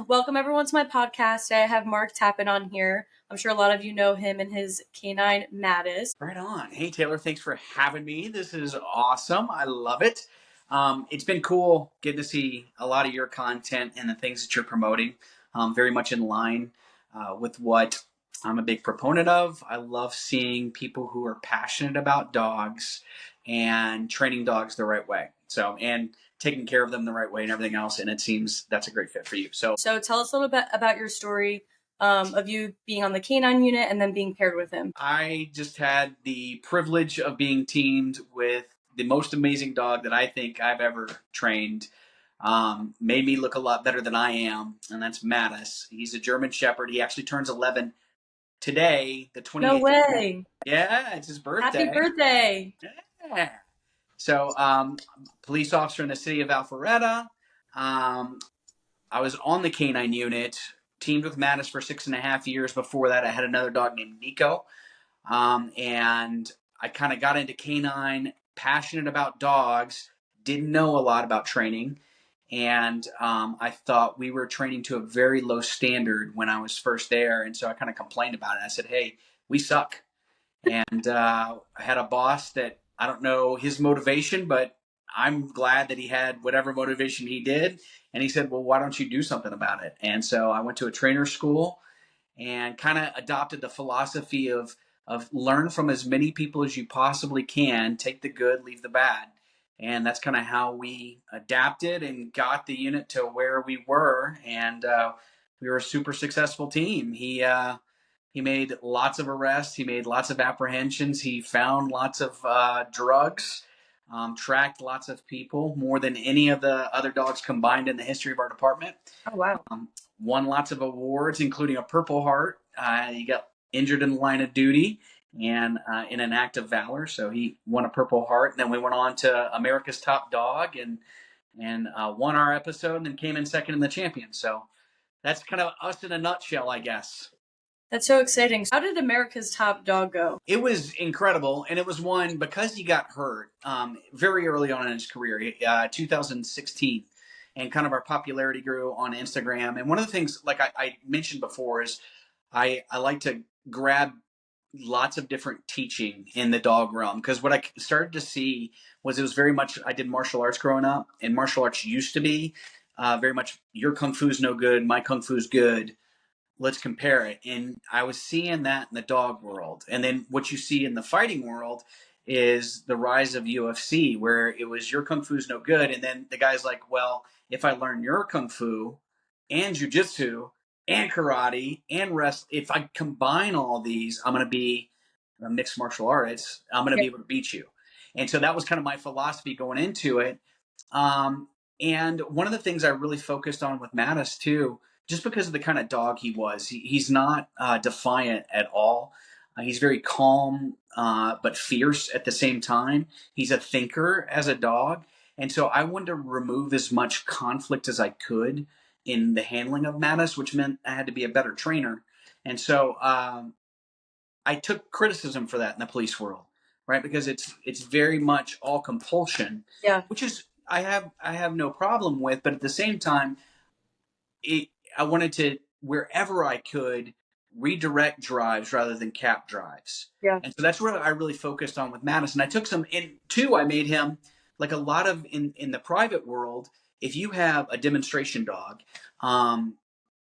Welcome everyone to my podcast. I have Mark Tappan on here. I'm sure a lot of you know him and his K9 Mattis. Right on. Hey, Taylor, thanks for having me. This is awesome. I love it. It's been cool getting to see a lot of your content and the things that you're promoting, very much in line with what I'm a big proponent of. I love seeing people who are passionate about dogs and training dogs the right way. And taking care of them the right way and everything else. And it seems that's a great fit for you. So tell us a little bit about your story of you being on the K9 unit and then being paired with him. I just had the privilege of being teamed with the most amazing dog that I think I've ever trained. Made me look a lot better than I am, and that's Mattis. He's a German Shepherd. He actually turns 11 today, the 28th. No way. Yeah, it's his birthday. Happy birthday. Yeah. So, police officer in the city of Alpharetta. I was on the K9 unit, teamed with Mattis for 6.5 years. Before that, I had another dog named Nico. And I kind of got into K9, passionate about dogs, didn't know a lot about training. And I thought we were training to a very low standard when I was first there. And so I kind of complained about it. I said, hey, we suck. And I had a boss that I don't know his motivation, but I'm glad that he had whatever motivation he did. And he said, well, why don't you do something about it? And so I went to a trainer school and kind of adopted the philosophy of learn from as many people as you possibly can, take the good, leave the bad. And that's kind of how we adapted and got the unit to where we were. And we were a super successful team. He made lots of arrests. He made lots of apprehensions. He found lots of drugs, tracked lots of people, more than any of the other dogs combined in the history of our department. Oh, wow. Won lots of awards, including a Purple Heart. He got injured in the line of duty and in an act of valor. So he won a Purple Heart. And then we went on to America's Top Dog and won our episode and then came in second in the champion. So that's kind of us in a nutshell, I guess. That's so exciting. How did America's Top Dog go? It was incredible, and it was one because he got hurt very early on in his career, 2016, and kind of our popularity grew on Instagram. And one of the things, like I mentioned before, is I like to grab lots of different teaching in the dog realm, because what I started to see was it was very much, I did martial arts growing up, and martial arts used to be very much your kung fu's no good, my kung fu's good. Let's compare it. And I was seeing that in the dog world. And then what you see in the fighting world is the rise of UFC, where it was your kung fu's no good. And then the guy's like, well, if I learn your kung fu and jujitsu and karate and wrestling, if I combine all these, I'm going to be a mixed martial artist. I'm going to be able to beat you. And so that was kind of my philosophy going into it. And one of the things I really focused on with Mattis too, just because of the kind of dog he was. He's not defiant at all. He's very calm, but fierce at the same time. He's a thinker as a dog. And so I wanted to remove as much conflict as I could in the handling of Mattis, which meant I had to be a better trainer. And so I took criticism for that in the police world, right? Because it's very much all compulsion, which is I have no problem with. But at the same time, I wanted to, wherever I could, redirect drives rather than cap drives. Yeah. And so that's where I really focused on with Mattis. And I took some, in two, I made him, like a lot of in the private world, if you have a demonstration dog,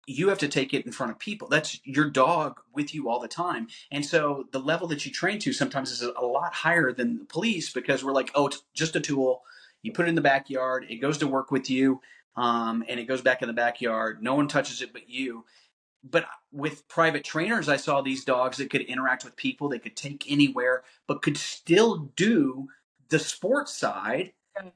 you have to take it in front of people. That's your dog with you all the time. And so the level that you train to sometimes is a lot higher than the police, because we're like, oh, it's just a tool. You put it in the backyard. It goes to work with you. And it goes back in the backyard. No one touches it but you. But with private trainers, I saw these dogs that could interact with people. They could take anywhere, but could still do the sports side.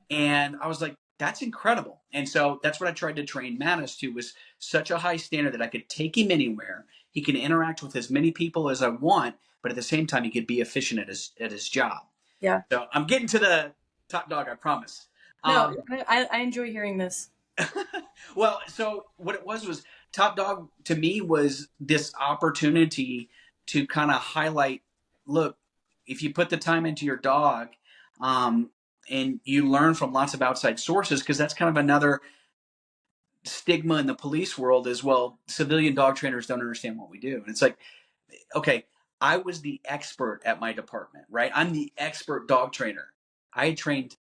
And I was like, that's incredible. And so that's what I tried to train Mattis to, was such a high standard that I could take him anywhere. He can interact with as many people as I want, but at the same time, he could be efficient at his job. Yeah. So I'm getting to the top dog, I promise. No, I enjoy hearing this. Well, so what it was Top Dog to me was this opportunity to kind of highlight, look, if you put the time into your dog, and you learn from lots of outside sources, because that's kind of another stigma in the police world is, well, civilian dog trainers don't understand what we do. And it's like, okay, I was the expert at my department, right? I'm the expert dog trainer. I trained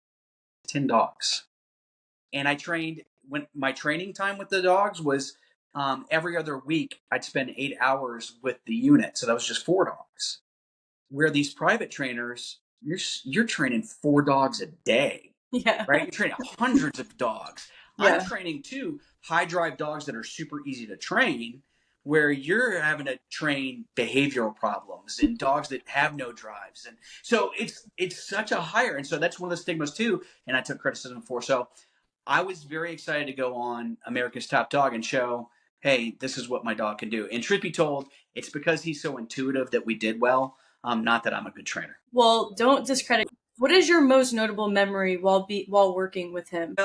10 dogs. And I trained, when my training time with the dogs was every other week, I'd spend 8 hours with the unit. So that was just 4 dogs. Where these private trainers, you're training 4 dogs a day, Yeah. right? You're training hundreds of dogs. I'm Yeah. training too high drive dogs that are super easy to train, where you're having to train behavioral problems and dogs that have no drives. And so it's such a higher. And so that's one of the stigmas too. And I took criticism for. So I was very excited to go on America's Top Dog and show, hey, this is what my dog can do. And truth be told, it's because he's so intuitive that we did well. Not that I'm a good trainer. Well, don't discredit. What is your most notable memory while working with him?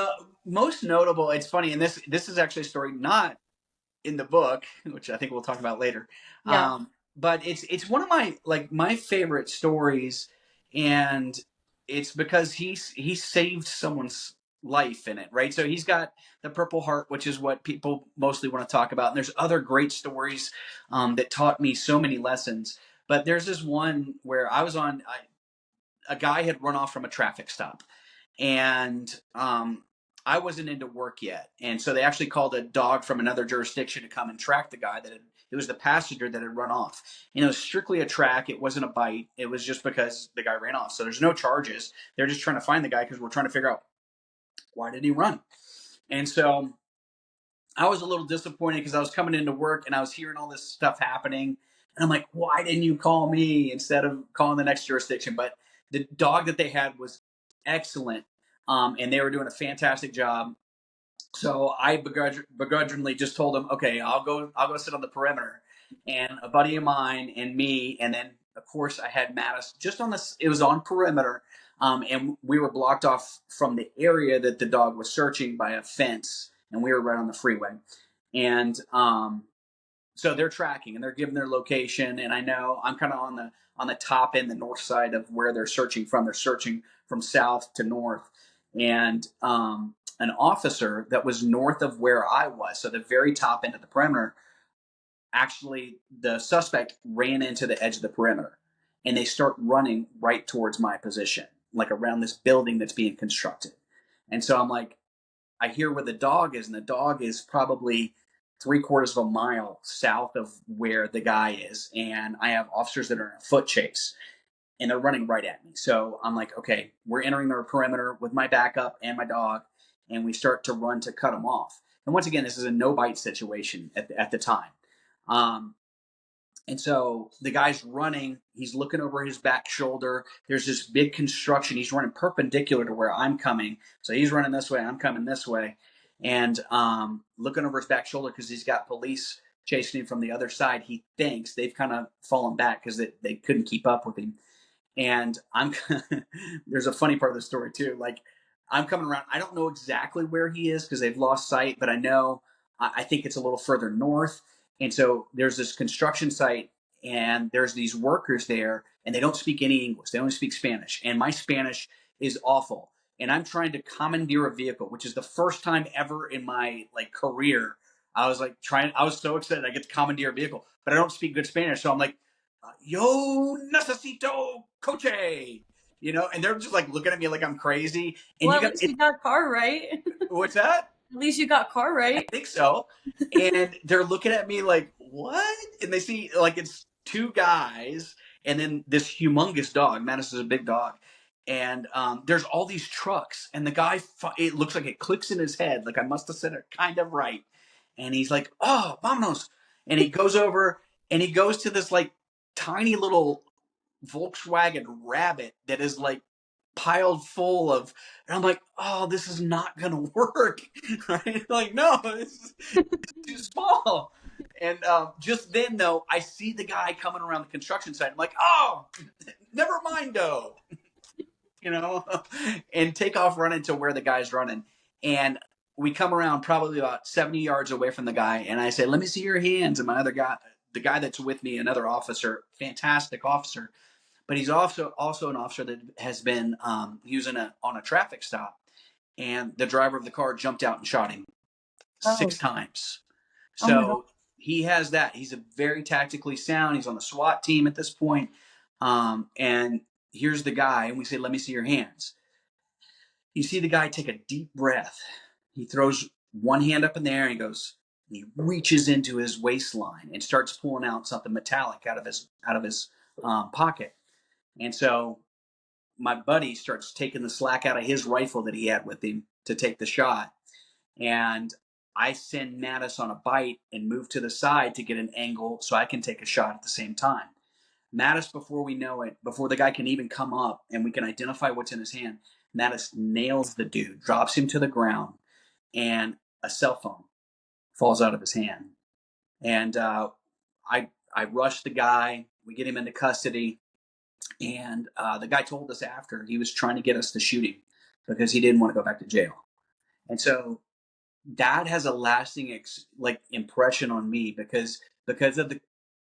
Most notable, it's funny, and this is actually a story not in the book, which I think we'll talk about later. Yeah. But it's one of my favorite stories, and it's because he saved someone's life in it, right? So he's got the Purple Heart, which is what people mostly want to talk about. And there's other great stories that taught me so many lessons. But there's this one where a guy had run off from a traffic stop, and I wasn't into work yet, and so they actually called a dog from another jurisdiction to come and track the guy it was the passenger that had run off. And it was strictly a track. It wasn't a bite. It was just because the guy ran off. So there's no charges. They're just trying to find the guy because we're trying to figure out why did he run. And so I was a little disappointed because I was coming into work and I was hearing all this stuff happening. And I'm like, why didn't you call me instead of calling the next jurisdiction? But the dog that they had was excellent. And they were doing a fantastic job. So I begrudgingly just told him, okay, I'll go sit on the perimeter. And a buddy of mine and me, and then of course I had Mattis just on this. It was on perimeter, and we were blocked off from the area that the dog was searching by a fence, and we were right on the freeway. And so they're tracking and they're giving their location, and I know I'm kind of on the top end, the north side of where they're searching from. They're searching from south to north, and an officer that was north of where I was, so the very top end of the perimeter, actually the suspect ran into the edge of the perimeter, and they start running right towards my position, like around this building that's being constructed. And so I'm like, I hear where the dog is, and the dog is probably 3/4 of a mile south of where the guy is. And I have officers that are in a foot chase, and they're running right at me. So I'm like, okay, we're entering their perimeter with my backup and my dog, and we start to run to cut them off. And once again, this is a no bite situation at the time. Um, and so the guy's running, he's looking over his back shoulder. There's this big construction. He's running perpendicular to where I'm coming. So he's running this way, I'm coming this way. And looking over his back shoulder because he's got police chasing him from the other side. He thinks they've kind of fallen back because they couldn't keep up with him. And I'm there's a funny part of the story too. Like, I'm coming around. I don't know exactly where he is because they've lost sight, but I know I think it's a little further north. And so there's this construction site, and there's these workers there, and they don't speak any English. They only speak Spanish, and my Spanish is awful. And I'm trying to commandeer a vehicle, which is the first time ever in my career. I was like trying. I was so excited I get to commandeer a vehicle, but I don't speak good Spanish, so I'm like, yo necesito coche, and they're just like looking at me like I'm crazy. And Well, you at got least it. you got car right. What's that? At least you got car I right. think so. And they're looking at me like, what? And they see like it's two guys and then this humongous dog. Mattis is a big dog. And there's all these trucks, and the guy, it looks like it clicks in his head, like I must have said it kind of right. And he's like, oh, vámonos. And he goes over and he goes to this like tiny little Volkswagen Rabbit that is like piled full of, and I'm like, oh, this is not gonna work. Right? Like, no, this is too small. And just then, though, I see the guy coming around the construction site. I'm like, oh, never mind, though, you know, and take off running to where the guy's running. And we come around probably about 70 yards away from the guy, and I say, let me see your hands. And my other guy, the guy that's with me, another officer, fantastic officer, but he's also an officer that has been using on a traffic stop, and the driver of the car jumped out and shot him. six Oh, times. oh my God. So he has that. He's a very tactically sound. He's on the SWAT team at this point. And here's the guy, and we say, "Let me see your hands." You see the guy take a deep breath. He throws one hand up in the air and he goes, he reaches into his waistline and starts pulling out something metallic out of his pocket. And so my buddy starts taking the slack out of his rifle that he had with him to take the shot. And I send Mattis on a bite and move to the side to get an angle so I can take a shot at the same time. Mattis, before we know it, before the guy can even come up and we can identify what's in his hand, Mattis nails the dude, drops him to the ground, and a cell phone falls out of his hand. And I rush the guy. We get him into custody, and the guy told us after he was trying to get us to shoot him because he didn't want to go back to jail. And so that has a lasting impression on me because of the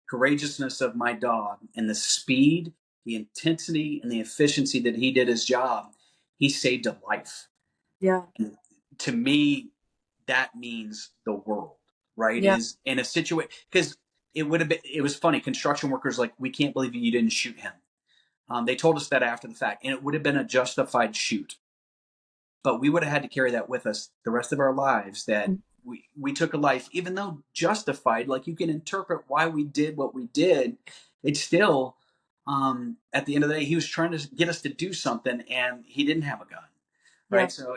courageousness of my dog and the speed, the intensity, and the efficiency that he did his job. He saved a life. Yeah. And to me, that means the world, right? Yeah. Is in a situation because it was funny. Construction workers like, we can't believe you didn't shoot him. They told us that after the fact, and it would have been a justified shoot, but we would have had to carry that with us the rest of our lives, that we took a life, even though justified. Like, you can interpret why we did what we did. It's still, at the end of the day, he was trying to get us to do something, and he didn't have a gun, Yeah. right? So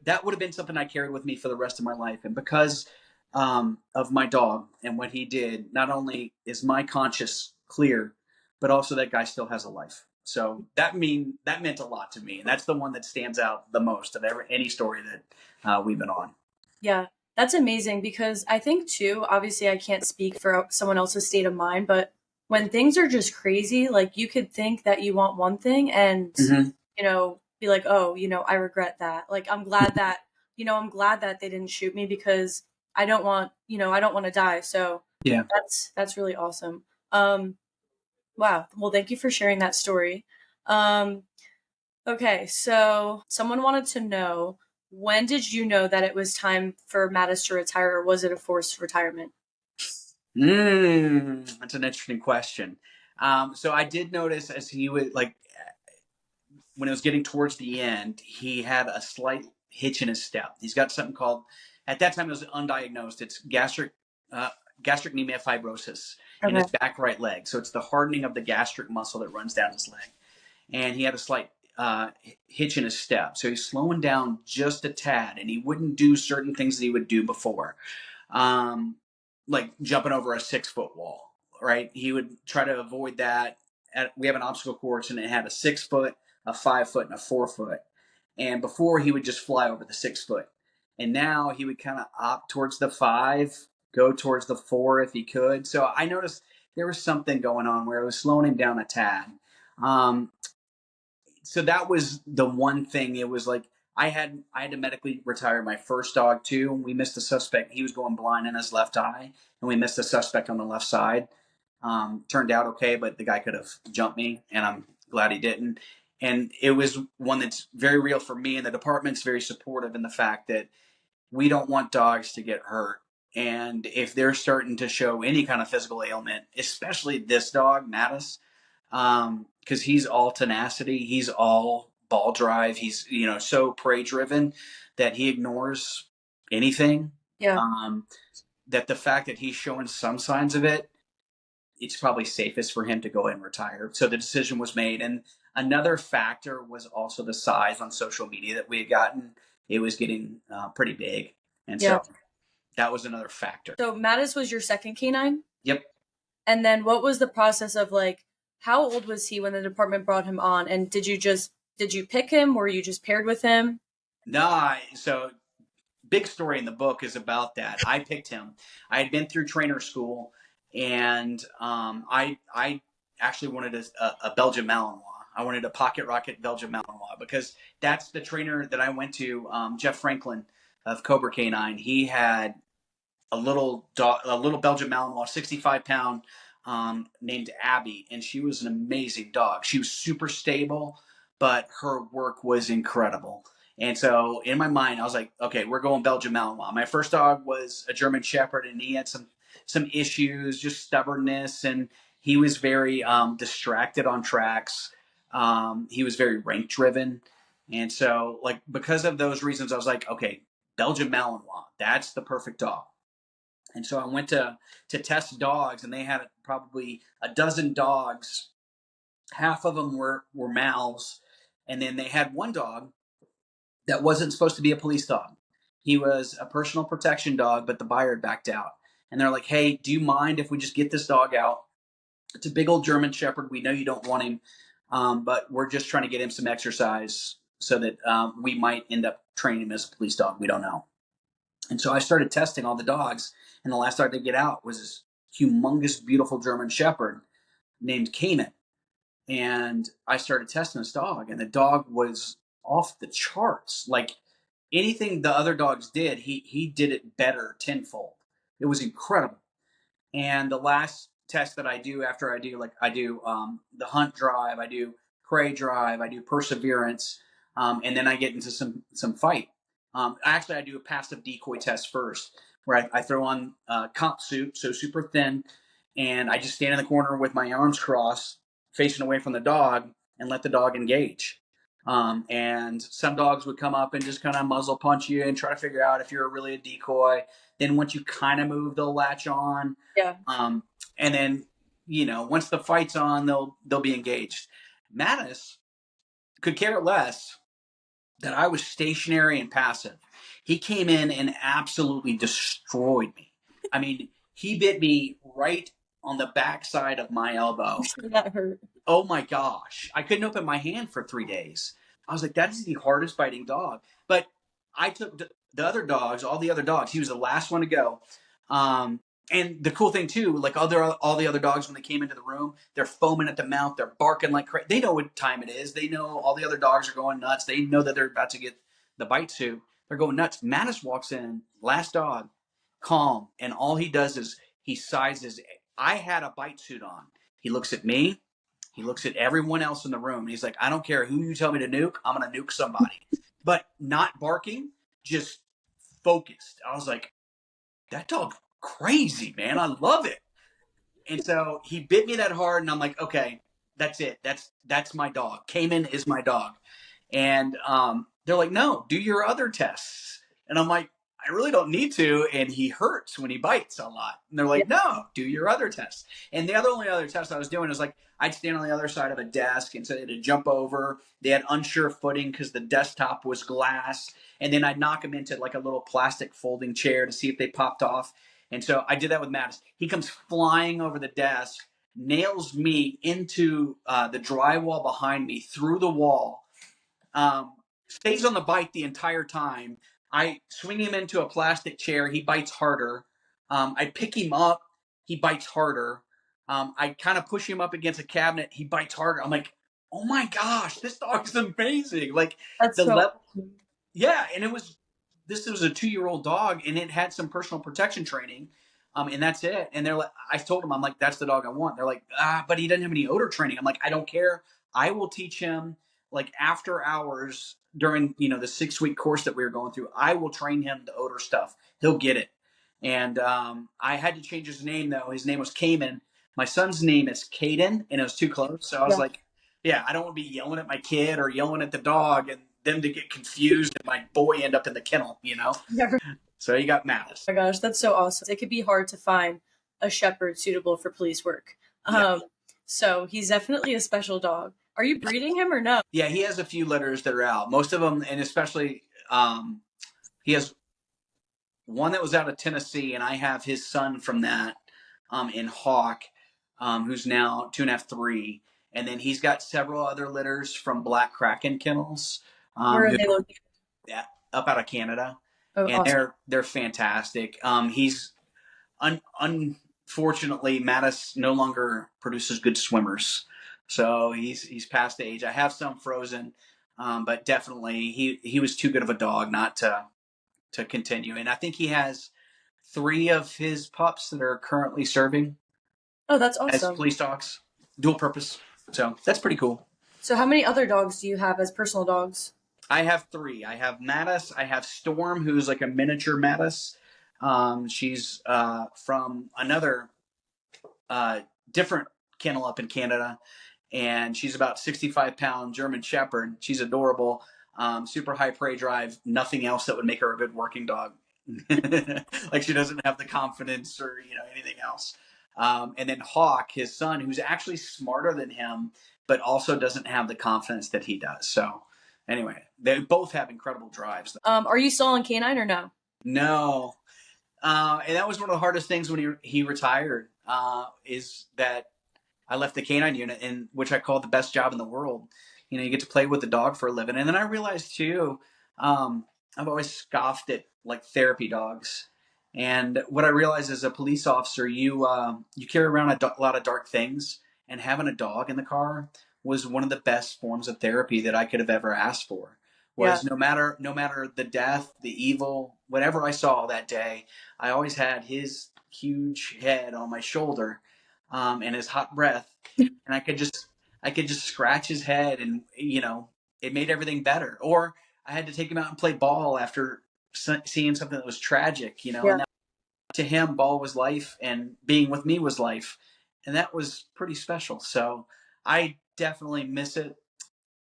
that would have been something I carried with me for the rest of my life. And because of my dog and what he did, not only is my conscience clear, but also that guy still has a life. So that meant a lot to me, and that's the one that stands out the most of any story that we've been on. Yeah, that's amazing because I think too, obviously I can't speak for someone else's state of mind, but when things are just crazy, like you could think that you want one thing and, Mm-hmm. be like, oh, I regret that. Like I'm glad that they didn't shoot me because I don't want to die. So Yeah. that's really awesome. Um, wow. Well, thank you for sharing that story. Um, Okay, so someone wanted to know, when did you know that it was time for Mattis to retire, or was it a forced retirement? That's an interesting question. So I did notice as he would like when it was getting towards the end, he had a slight hitch in his step. He's got something called, at that time it was undiagnosed. It's uh, gastrocnemius fibrosis in his Okay. back right leg. So it's the hardening of the gastric muscle that runs down his leg, and he had a slight hitch in his step. So he's slowing down just a tad, and he wouldn't do certain things that he would do before, um, like jumping over a 6 foot wall. Right? He would try to avoid that. We have an obstacle course, and it had a 6 foot, a 5 foot, and a 4 foot. And before, he would just fly over the 6 foot, and now he would kind of opt towards the five, go towards the four if he could. So I noticed there was something going on where it was slowing him down a tad. Um, so that was the one thing. It was like I had to medically retire my first dog too. We missed a suspect. He was going blind in his left eye, and we missed a suspect on the left side. Turned out okay, but the guy could have jumped me, and I'm glad he didn't. And it was one that's very real for me, and the department's very supportive in the fact that we don't want dogs to get hurt. And if they're starting to show any kind of physical ailment, especially this dog, Mattis, because he's all tenacity, he's all ball drive, he's so prey driven that he ignores anything. Yeah. Um, that the fact that he's showing some signs of it, it's probably safest for him to go and retire. So the decision was made. And another factor was also the size on social media that we had gotten. It was getting pretty big. And Yeah. so that was another factor. So Mattis was your second canine? Yep. And then what was the process of, like, how old was he when the department brought him on? And did you pick him? Were you just paired with him? No, so big story in the book is about that. I picked him. I had been through trainer school, and I actually wanted a Belgian Malinois. I wanted a pocket rocket Belgian Malinois because that's the trainer that I went to. Jeff Franklin of Cobra K9. He had a little Belgian Malinois, 65 pound, named Abby, and she was an amazing dog. She was super stable, but her work was incredible. And so in my mind, I was like, okay, we're going Belgian Malinois. My first dog was a German Shepherd, and he had some issues, just stubbornness, and he was very distracted on tracks. He was very rank driven, and so like because of those reasons, I was like, okay, Belgian Malinois, that's the perfect dog. And so I went to test dogs, and they had probably a dozen dogs. Half of them were Mals, and then they had one dog that wasn't supposed to be a police dog. He was a personal protection dog, but the buyer had backed out. And they're like, "Hey, do you mind if we just get this dog out? It's a big old German Shepherd. We know you don't want him, but we're just trying to get him some exercise so that we might end up training him as a police dog. We don't know." And so I started testing all the dogs, and the last dog to get out was this humongous, beautiful German Shepherd named K9. And I started testing this dog, and the dog was off the charts. Like anything the other dogs did, he did it better tenfold. It was incredible. And the last test that I do after I do the hunt drive, I do prey drive, I do perseverance, and then I get into some fight. Actually, I do a passive decoy test first, where I throw on comp suit, so super thin, and I just stand in the corner with my arms crossed, facing away from the dog, and let the dog engage. And some dogs would come up and just kind of muzzle punch you and try to figure out if you're really a decoy. Then once you kind of move, they'll latch on. Yeah. Um, and then once the fight's on, they'll be engaged. Mattis could care less that I was stationary and passive. He came in and absolutely destroyed me. I mean, he bit me right on the backside of my elbow. That hurt. Oh my gosh. I couldn't open my hand for 3 days. I was like, that is the hardest biting dog. But I took the other dogs, all the other dogs. He was the last one to go. And the cool thing too, like all the other dogs, when they came into the room, they're foaming at the mouth. They're barking like crazy. They know what time it is. They know all the other dogs are going nuts. They know that they're about to get the bite suit. They're going nuts. Mattis walks in, last dog, calm. And all he does is he sizes. I had a bite suit on. He looks at me. He looks at everyone else in the room. And he's like, I don't care who you tell me to nuke. I'm going to nuke somebody. But not barking, just focused. I was like, that dog crazy, man. I love it. And so he bit me that hard, and I'm like, okay, that's it. That's my dog. Cayman is my dog. And they're like, no, do your other tests. And I'm like, I really don't need to. And he hurts when he bites a lot. And they're Yeah. like, no, do your other tests. And the only other test I was doing is like, I'd stand on the other side of a desk and so they had to jump over. They had unsure footing because the desktop was glass. And then I'd knock them into like a little plastic folding chair to see if they popped off. And so I did that with Mattis. He comes flying over the desk, nails me into the drywall behind me through the wall, stays on the bite the entire time. I swing him into a plastic chair. He bites harder. I pick him up. He bites harder. I kind of push him up against a cabinet. He bites harder. I'm like, oh my gosh, this dog is amazing. Like That's the so level, awesome. yeah. And this was a 2-year-old dog, and it had some personal protection training. And that's it. And they're like, I told them, I'm like, that's the dog I want. They're like, but he doesn't have any odor training. I'm like, I don't care. I will teach him like after hours during the 6-week course that we were going through. I will train him the odor stuff. He'll get it. And I had to change his name though. His name was Cayman. My son's name is Caden, and it was too close. So I was Yeah. like, yeah, I don't want to be yelling at my kid or yelling at the dog and them to get confused and my boy end up in the kennel. Never. So you got Mattis. Oh my gosh, that's so awesome. It could be hard to find a shepherd suitable for police work. Yeah. So he's definitely a special dog. Are you breeding him or no? Yeah, he has a few litters that are out. Most of them, and especially he has one that was out of Tennessee, and I have his son from that in Hawk, who's now 2.5, 3. And then he's got several other litters from Black Kraken kennels, Where are who they located? yeah, up out of Canada, Oh, and awesome. they're fantastic. He's unfortunately Mattis no longer produces good swimmers, so he's past the age. I have some frozen, but definitely he was too good of a dog not to continue. And I think he has 3 of his pups that are currently serving Oh, that's as awesome. police dogs, dual purpose. So that's pretty cool. So how many other dogs do you have as personal dogs? I have three. I have Mattis. I have Storm, who's like a miniature Mattis. She's from another uh, different kennel up in Canada, and she's about 65-pound German Shepherd. She's adorable, super high prey drive. Nothing else that would make her a good working dog. Like she doesn't have the confidence or anything else. And then Hawk, his son, who's actually smarter than him, but also doesn't have the confidence that he does. So anyway, they both have incredible drives. Are you still on K9 or no? No, and that was one of the hardest things when he retired. Is that I left the canine unit, in which I call the best job in the world. You get to play with the dog for a living. And then I realized too, I've always scoffed at like therapy dogs. And what I realized as a police officer, you carry around a lot of dark things, and having a dog in the car was one of the best forms of therapy that I could have ever asked for. Yeah. Was no matter the death, the evil, whatever I saw that day, I always had his huge head on my shoulder, and his hot breath, and I could just scratch his head, and it made everything better. Or I had to take him out and play ball after seeing something that was tragic, Yeah. and that, to him, ball was life, and being with me was life, and that was pretty special. So I definitely miss it.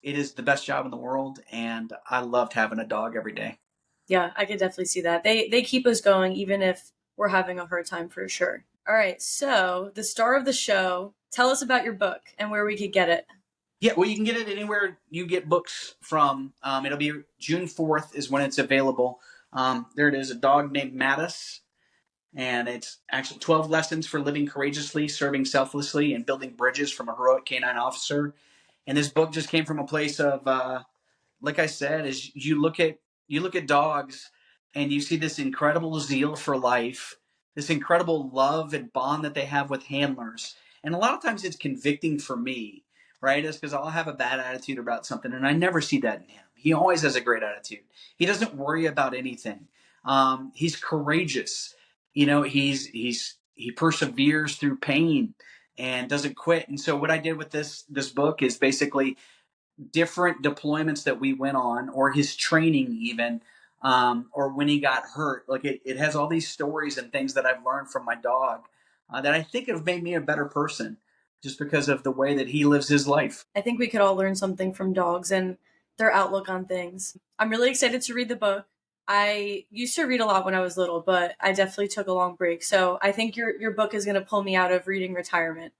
It is the best job in the world, and I loved having a dog every day. Yeah, I could definitely see that. They keep us going even if we're having a hard time for sure. All right, so the star of the show, tell us about your book and where we could get it. Yeah, well, you can get it anywhere you get books from. It'll be June 4th is when it's available. There it is, A Dog Named Mattis. And it's actually 12 lessons for living courageously, serving selflessly, and building bridges from a heroic canine officer. And this book just came from a place of like I said, is you look at dogs, and you see this incredible zeal for life, this incredible love and bond that they have with handlers. And a lot of times it's convicting for me, right? It's because I'll have a bad attitude about something, and I never see that in him. He always has a great attitude. He doesn't worry about anything. He's courageous. He perseveres through pain and doesn't quit. And so what I did with this book is basically different deployments that we went on, or his training even, or when he got hurt. Like it has all these stories and things that I've learned from my dog, that I think have made me a better person, just because of the way that he lives his life. I think we could all learn something from dogs and their outlook on things. I'm really excited to read the book. I used to read a lot when I was little, but I definitely took a long break. So I think your book is going to pull me out of reading retirement.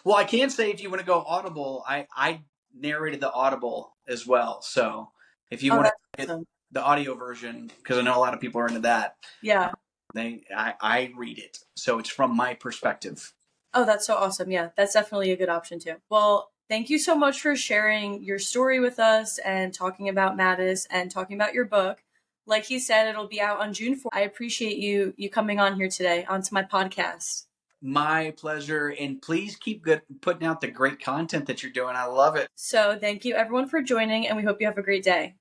Well, I can say, if you want to go Audible, I narrated the Audible as well. So if you Oh, want that's to get awesome. the audio version, because I know a lot of people are into that, Yeah. I read it, so it's from my perspective. Oh, that's so awesome. Yeah, that's definitely a good option too. Well, thank you so much for sharing your story with us and talking about Mattis and talking about your book. Like he said, it'll be out on June 4th. I appreciate you coming on here today onto my podcast. My pleasure, and please keep putting out the great content that you're doing. I love it. So, thank you everyone for joining and we hope you have a great day.